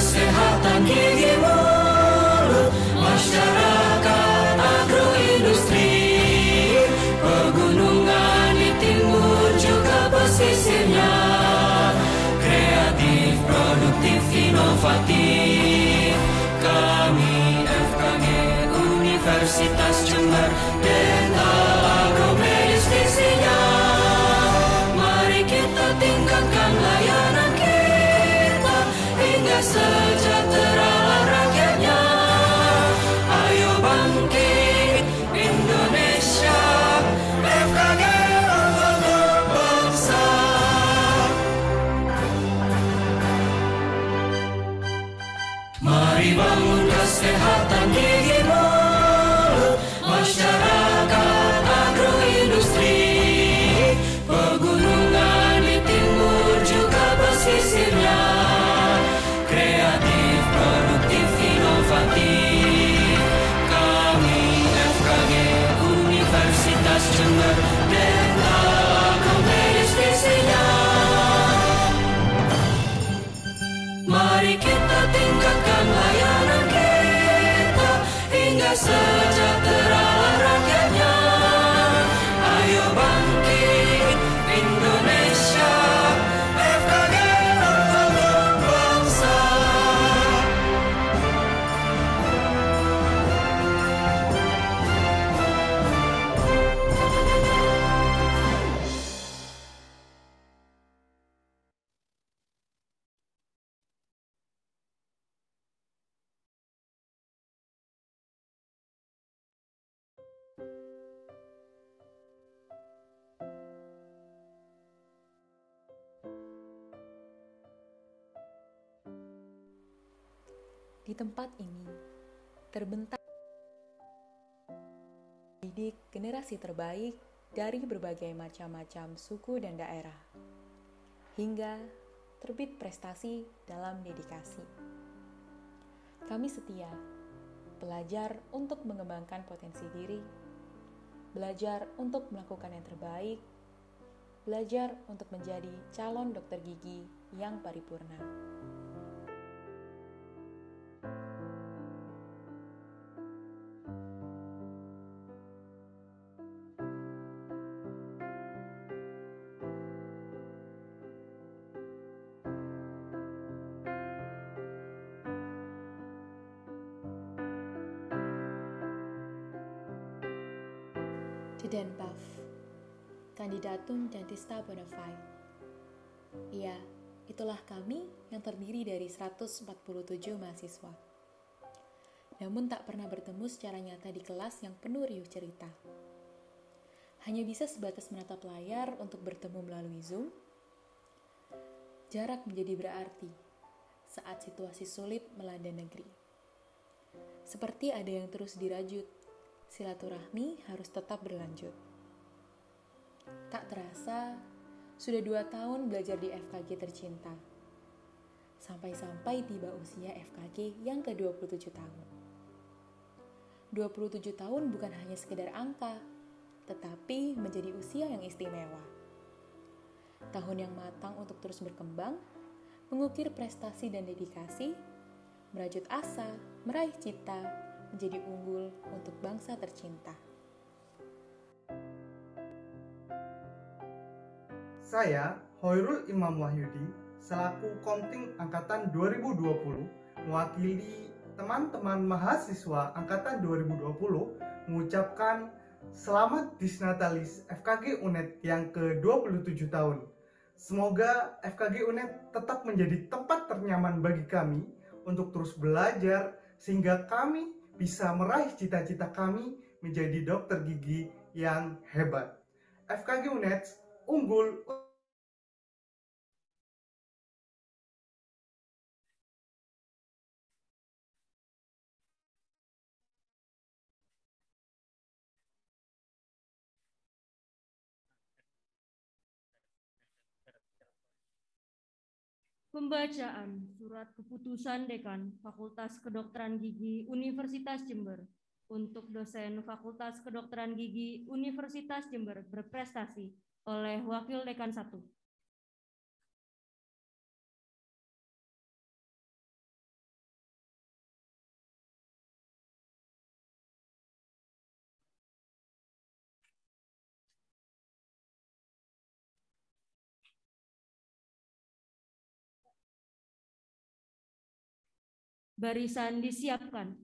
Kesehatan gigi mulut, masyarakat agroindustri, pegunungan di timur juga pesisirnya, kreatif, produktif, inovatif. Kami FKG Universitas Jember, dental agromedis visinya. Mari kita tingkatkan layanan kita hingga sejahtera rakyatnya. Ayo bangkit Indonesia, FKG untuk bangsa. Mari bangun kesehatan gigi mulut, masyarakat agroindustri, pegunungan di timur juga pesisirnya, kreatif, produktif, inovatif. Kami FKG Universitas Jember, dental agromedis visinya. Mari kita tingkatkan layanan kita hingga sejahtera rakyatnya. Ayo bangkit Indonesia, FKG untuk bangsa. Di tempat ini, terbentang didik generasi terbaik dari berbagai macam-macam suku dan daerah, hingga terbit prestasi dalam dedikasi. Kami setia, belajar untuk mengembangkan potensi diri, belajar untuk melakukan yang terbaik, belajar untuk menjadi calon dokter gigi yang paripurna. Denpaf, Kandidatum Dentista Bonafide. Iya, itulah kami yang terdiri dari 147 mahasiswa. Namun tak pernah bertemu secara nyata di kelas yang penuh riuh cerita. Hanya bisa sebatas menatap layar untuk bertemu melalui Zoom. Jarak menjadi berarti saat situasi sulit melanda negeri. Seperti ada yang terus dirajut, silaturahmi harus tetap berlanjut. Tak terasa, sudah 2 tahun belajar di FKG tercinta. Sampai-sampai tiba usia FKG yang ke-27 tahun. 27 tahun bukan hanya sekedar angka, tetapi menjadi usia yang istimewa. Tahun yang matang untuk terus berkembang, mengukir prestasi dan dedikasi, merajut asa, meraih cita, menjadi unggul untuk bangsa tercinta. Saya, Hoirul Imam Wahyudi, selaku Komting Angkatan 2020, mewakili teman-teman mahasiswa Angkatan 2020, mengucapkan selamat Disnatalis FKG UNED yang ke-27 tahun. Semoga FKG UNED tetap menjadi tempat ternyaman bagi kami untuk terus belajar, sehingga kami bisa meraih cita-cita kami menjadi dokter gigi yang hebat. FKG UNED unggul. Pembacaan Surat Keputusan Dekan Fakultas Kedokteran Gigi Universitas Jember untuk dosen Fakultas Kedokteran Gigi Universitas Jember berprestasi oleh Wakil Dekan 1. Barisan disiapkan.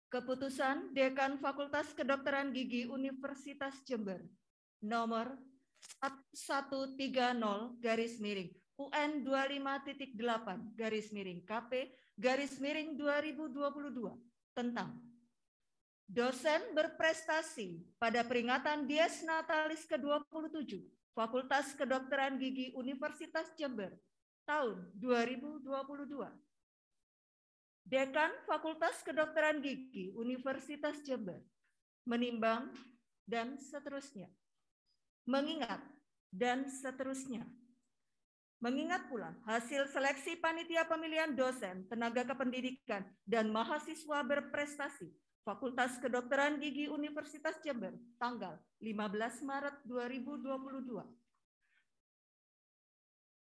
Keputusan Dekan Fakultas Kedokteran Gigi Universitas Jember nomor 130/UN 25.8/KP/2022 tentang dosen berprestasi pada peringatan Dies Natalis ke-27 Fakultas Kedokteran Gigi Universitas Jember tahun 2022. Dekan Fakultas Kedokteran Gigi Universitas Jember menimbang dan seterusnya, mengingat dan seterusnya. Mengingat pula hasil seleksi panitia pemilihan dosen, tenaga kependidikan, dan mahasiswa berprestasi Fakultas Kedokteran Gigi Universitas Jember tanggal 15 Maret 2022.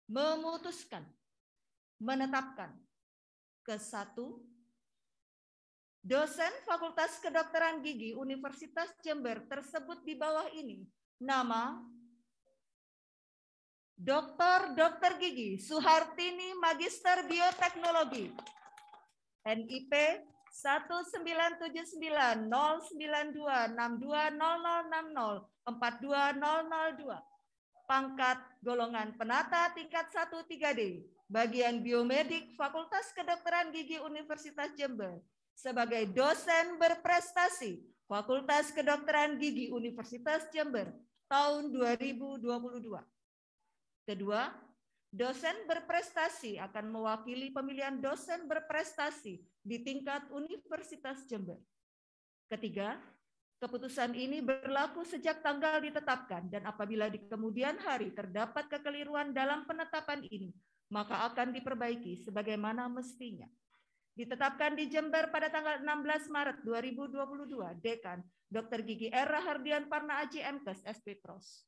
Memutuskan, menetapkan ke-1, dosen Fakultas Kedokteran Gigi Universitas Jember tersebut di bawah ini, nama Dr. Gigi Suhartini Magister Bioteknologi, NIP 197909262006042, pangkat golongan penata tingkat 1 3D, Bagian Biomedik Fakultas Kedokteran Gigi Universitas Jember sebagai dosen berprestasi Fakultas Kedokteran Gigi Universitas Jember tahun 2022. Kedua, dosen berprestasi akan mewakili pemilihan dosen berprestasi di tingkat Universitas Jember. Ketiga, keputusan ini berlaku sejak tanggal ditetapkan dan apabila di kemudian hari terdapat kekeliruan dalam penetapan ini, maka akan diperbaiki sebagaimana mestinya. Ditetapkan di Jember pada tanggal 16 Maret 2022, Dekan Dr. Gigi R. Rahardian Parna Aji MKes SP Pros.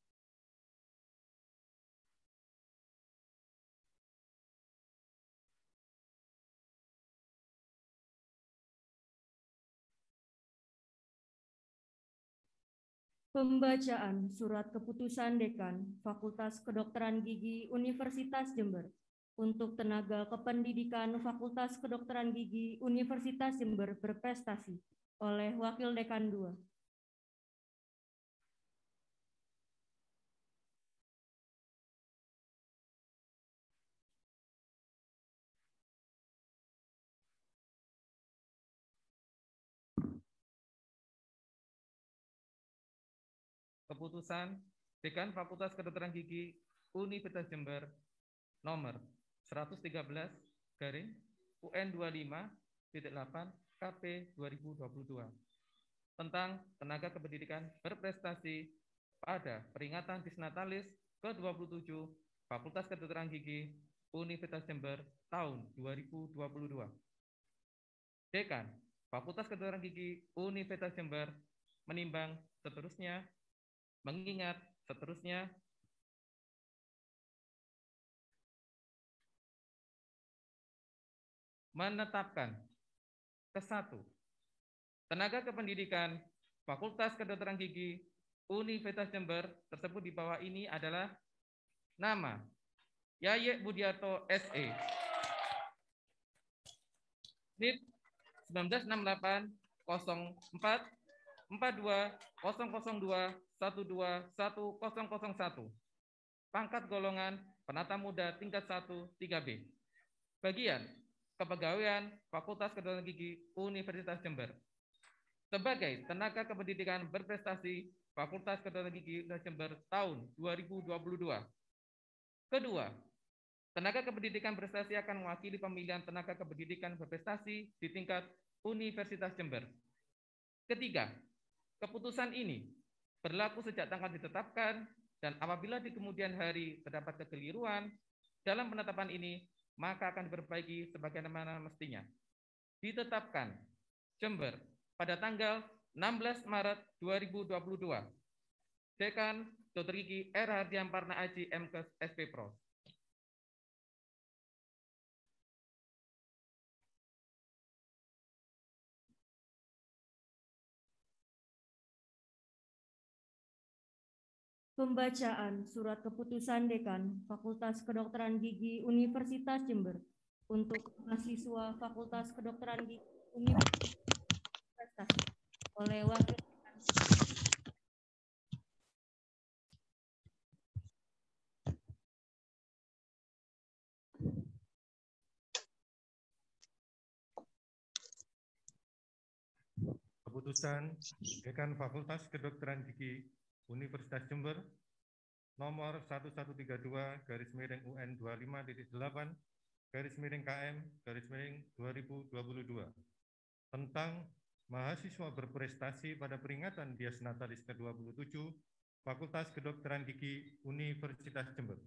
Pembacaan Surat Keputusan Dekan Fakultas Kedokteran Gigi Universitas Jember untuk tenaga kependidikan Fakultas Kedokteran Gigi Universitas Jember berprestasi oleh Wakil Dekan 2. Keputusan Dekan Fakultas Kedokteran Gigi Universitas Jember nomor 113 garing UN 25.8 KP 2022 tentang tenaga kependidikan berprestasi pada peringatan Disnatalis ke-27 Fakultas Kedokteran Gigi Universitas Jember tahun 2022. Dekan Fakultas Kedokteran Gigi Universitas Jember menimbang seterusnya, mengingat seterusnya, menetapkan ke-1 tenaga kependidikan Fakultas Kedokteran Gigi Universitas Jember tersebut di bawah ini adalah nama Yayek Budiarto SE, NIP 1968 04 42 002 121001, pangkat golongan penata muda tingkat 1 3B, bagian kepegawaian Fakultas Kedokteran Gigi Universitas Jember sebagai tenaga kependidikan berprestasi Fakultas Kedokteran Gigi Universitas Jember tahun 2022. Kedua, tenaga kependidikan berprestasi akan mewakili pemilihan tenaga kependidikan berprestasi di tingkat Universitas Jember. Ketiga, keputusan ini berlaku sejak tanggal ditetapkan dan apabila di kemudian hari terdapat kekeliruan dalam penetapan ini, maka akan diperbaiki sebagaimana mestinya. Ditetapkan Jember pada tanggal 16 Maret 2022. Dekan Dr. Gigi R. Rahardian Parna Aji MKes SP Pros. Pembacaan Surat Keputusan Dekan Fakultas Kedokteran Gigi Universitas Jember untuk mahasiswa Fakultas Kedokteran Gigi Universitas oleh Wakil Dekan. Keputusan Dekan Fakultas Kedokteran Gigi Universitas Jember nomor 1132 garis miring UN 25.8 garis miring KM garis miring 2022 tentang mahasiswa berprestasi pada peringatan Dies Natalis ke-27 Fakultas Kedokteran Gigi Universitas Jember.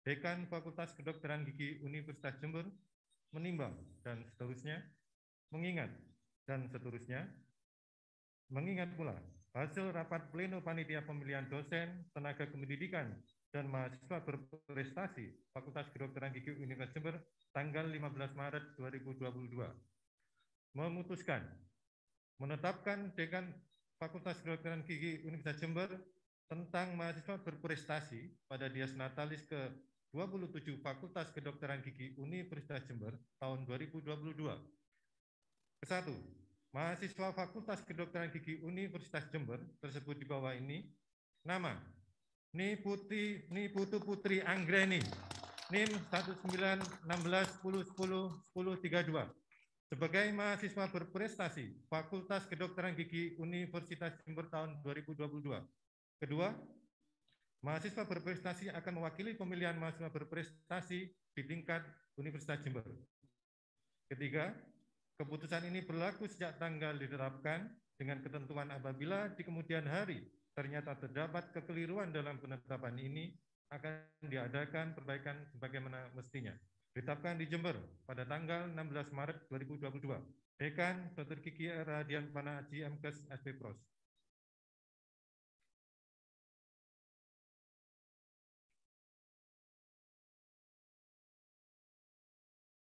Dekan Fakultas Kedokteran Gigi Universitas Jember menimbang dan seterusnya, mengingat dan seterusnya, mengingat pula hasil rapat pleno panitia pemilihan dosen, tenaga kependidikan, dan mahasiswa berprestasi Fakultas Kedokteran Gigi Universitas Jember tanggal 15 Maret 2022. Memutuskan menetapkan Dekan Fakultas Kedokteran Gigi Universitas Jember tentang mahasiswa berprestasi pada Dies Natalis ke-27 Fakultas Kedokteran Gigi Universitas Jember tahun 2022. Ke-1, mahasiswa Fakultas Kedokteran Gigi Universitas Jember tersebut di bawah ini nama Niputu Putri Anggreni NIM 191610101032 sebagai mahasiswa berprestasi Fakultas Kedokteran Gigi Universitas Jember tahun 2022. Kedua, mahasiswa berprestasi akan mewakili pemilihan mahasiswa berprestasi di tingkat Universitas Jember. Ketiga, keputusan ini berlaku sejak tanggal diterapkan dengan ketentuan apabila di kemudian hari ternyata terdapat kekeliruan dalam penetapan ini akan diadakan perbaikan sebagaimana mestinya. Ditetapkan di Jember pada tanggal 16 Maret 2022. Dekan Dr. Gigi Radian Pana Haji MKes SP Pros.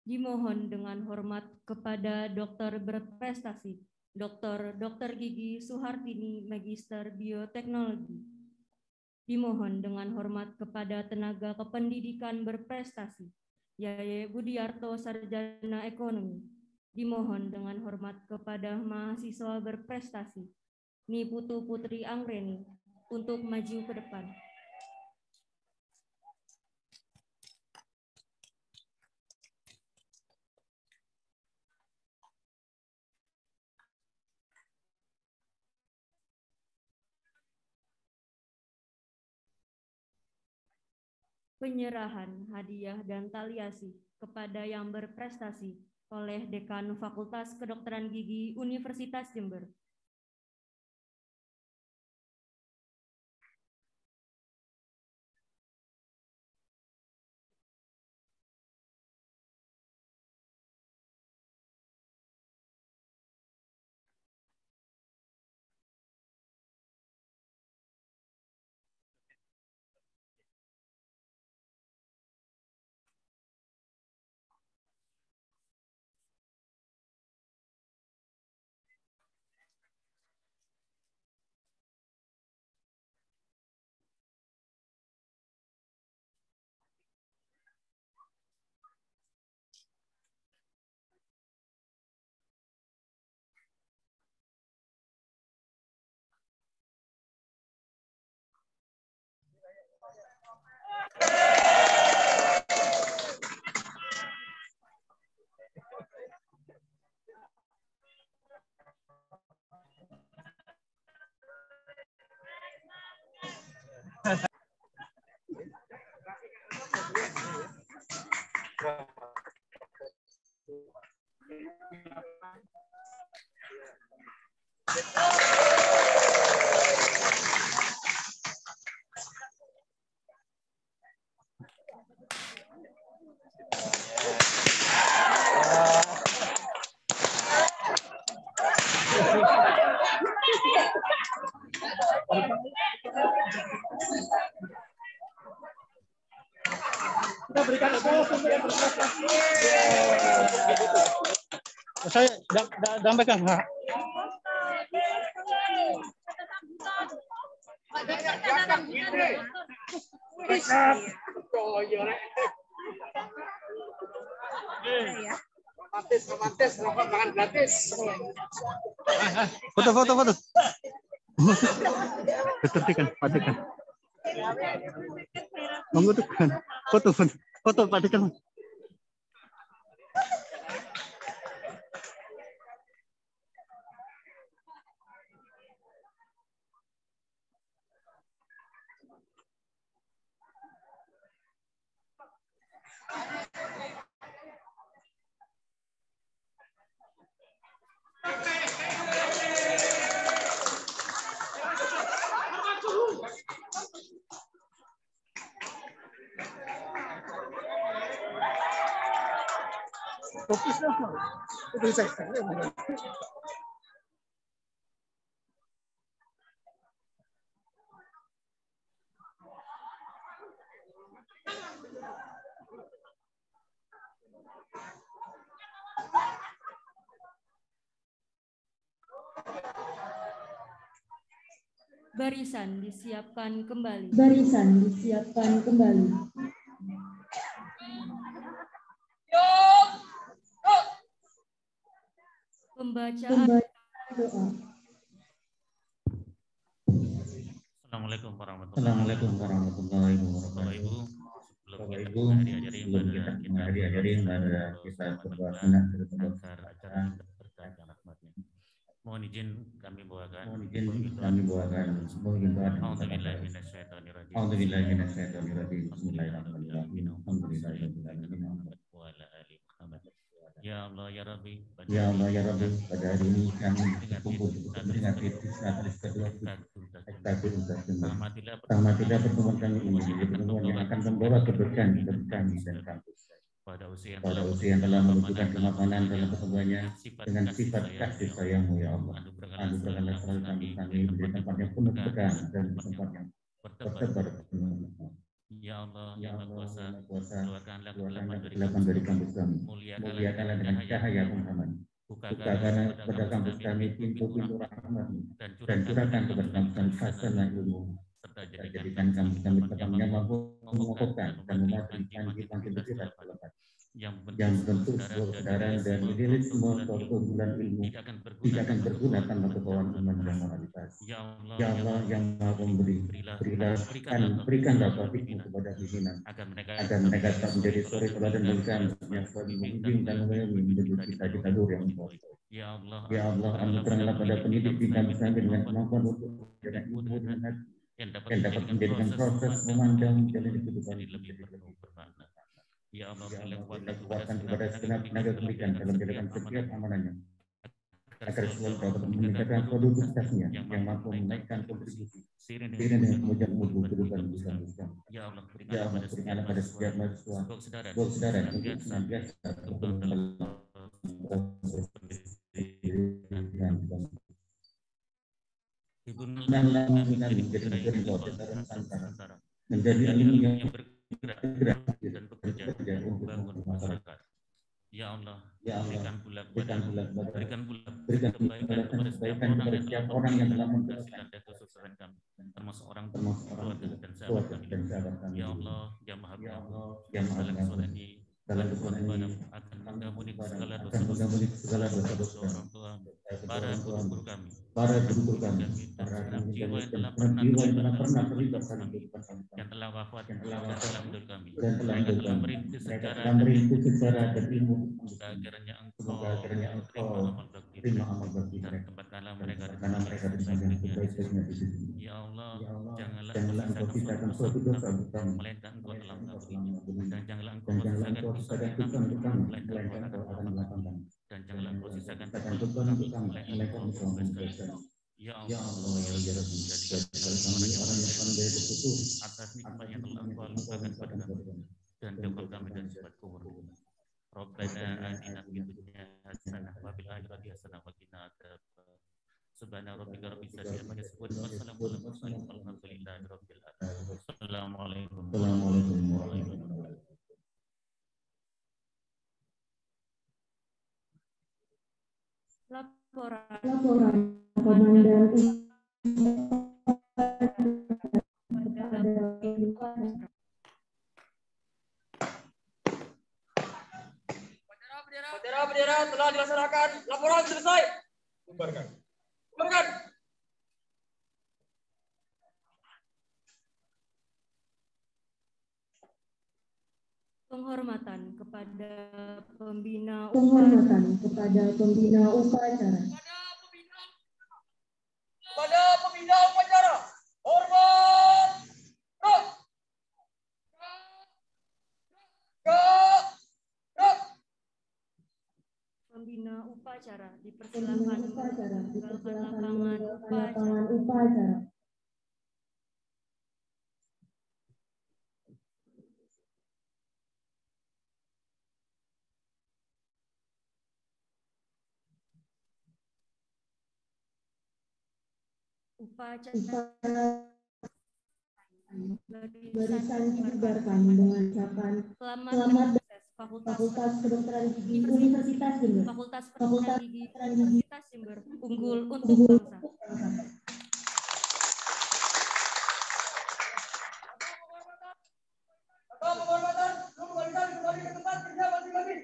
Dimohon dengan hormat kepada dokter berprestasi, Dr. Gigi Suhartini, Magister Bioteknologi. Dimohon dengan hormat kepada tenaga kependidikan berprestasi, Yaye Budiarto, Sarjana Ekonomi. Dimohon dengan hormat kepada mahasiswa berprestasi, Niputu Putri Anggreni, untuk maju ke depan. Penyerahan hadiah dan taliasi kepada yang berprestasi oleh Dekan Fakultas Kedokteran Gigi Universitas Jember. Kita berikan aplaus untuk yang berprestasi. Saya dampaikan, Pak. Romantis, rokok makan gratis. Foto. Ketertikan, patikan. Membutuhkan foto patikan. Fokus lah, itu saya. Barisan disiapkan kembali. Pembacaan doa. Assalamualaikum warahmatullahi wabarakatuh. Bapak Ibu, Bapak Ibu, sebelum kita menghadiri pada kita berdoa sunat agar acara berkah dan rahmatnya. Mohon izin kami bawakan sebuah himbauan. A'udzubillahi minasyaitonirrajim. Bismillahirrahmanirrahim. Alhamdulillahirabbil alamin. Ya Allah ya Rabbi, pada hari ini kami berkumpul untuk memperingati Natalis kedua Rahmatilah pertemuan kami ini menjadi pertemuan yang akan membawa keberkahan bagi kami dan kampus. Pada usia yang telah menunjukkan kemapanan dalam pertemuannya dengan sifat kasih sayang-Mu ya Allah. Anugerahkanlah selalu kami menjadi tempat yang penuh keberkahan dan tempat yang bertebar penuh. Ya Allah, yang Maha Kuasa, keluarkanlah kegelapan dari kampus kami. Muliakanlah dengan cahaya Muhammad. Bukakanlah kepada kampus kami pintu-pintu rahmat-Mu dan curahkan kepada kampus kami hasanah ilmu. Serta jadikan kampus kami tetap yang mampu mengokohkan dan mematuhi panji-panji bersirat lekat. Yang bentuk kebenaran dan mendidik semua perkumpulan ilmu tidak akan berguna tanpa kebawaan iman dan moralitas. Ya Allah yang Maha Pemberi, berikanlah taufik-Mu kepada pimpinan agar mereka tak menjadi suri teladan bagi kami yang selalu membimbing dan mengayomi menuju cita-cita luhur yang baik. Ya Allah, anugerahkanlah pada pendidik di kampus kami dengan kemampuan untuk menjadi ilmu dengan hati yang dapat menjadikan proses memandang jalan kehidupan lebih bermakna. Ya Allah, kekuatan kepada segenap tenaga pendidikan dalam menjalankan setiap amanahnya agar selalu dapat meningkatkan produktivitasnya yang mampu menaikkan kontribusi seiring dengan kemajuan mutu kehidupan di kampus kami. Ya Allah, berikanlah pada setiap mahasiswa kesadaran untuk senantiasa berkembang menjadi ilmu yang bergerak dan bekerja untuk membangun masyarakat. Ya Allah, berikan pula kebaikan kepada setiap orang yang telah memperhatikan dan kesusahan kami, termasuk orang keluarga dan sahabat kami. Ya Allah, yang Maha Pengampun, dalam kesalahan ini akan mengampuni segala dosa orang tua, para guru kami, dan jiwa yang telah pernah terlibat dalam kehidupan kami, yang telah wafat dan telah meninggal kami, mereka telah merintis secara dan ilmu. Semoga kiranya Engkau terima amal bakti dan tempatkanlah mereka di tempat yang sebaik-baiknya di sini. Ya Allah, janganlah Engkau sisakan suatu dosa untuk kami, melainkan Engkau telah mengampuninya, dan janganlah Engkau sisakan dosa untuk kami, melainkan Engkau akan melakukan, dan janganlah Engkau sisakan dosa untuk kami, melainkan Engkau membebaskan. Ya Allah, ya Rabbi, jadikan kami orang yang pandai bersyukur atas nikmat yang telah Engkau limpahkan kepada kami, dan jauhkan kami dari sifat kubur. Rabbana atina fid dunya hasanah wa fil akhirati hasanah wa qina adzabannar. Subhana rabbika rabbil izzati amma yasifun wa salamun alal mursalin walhamdulillahi rabbil alamin. Assalamualaikum warahmatullahi wabarakatuh. Laporan Komandan Bendera telah dilaksanakan. Laporan selesai. Bubarkan. Penghormatan kepada pembina upacara. Pada pembina upacara. Hormat. Pembina upacara dipersilakan meninggalkan lapangan upacara. Barisan dibubarkan dengan ucapan selamat Fakultas Kedokteran Gigi Universitas Jember. Fakultas Kedokteran Gigi Universitas Jember unggul untuk bangsa. Penghormatan, kembali ke tempat kerja masing-masing.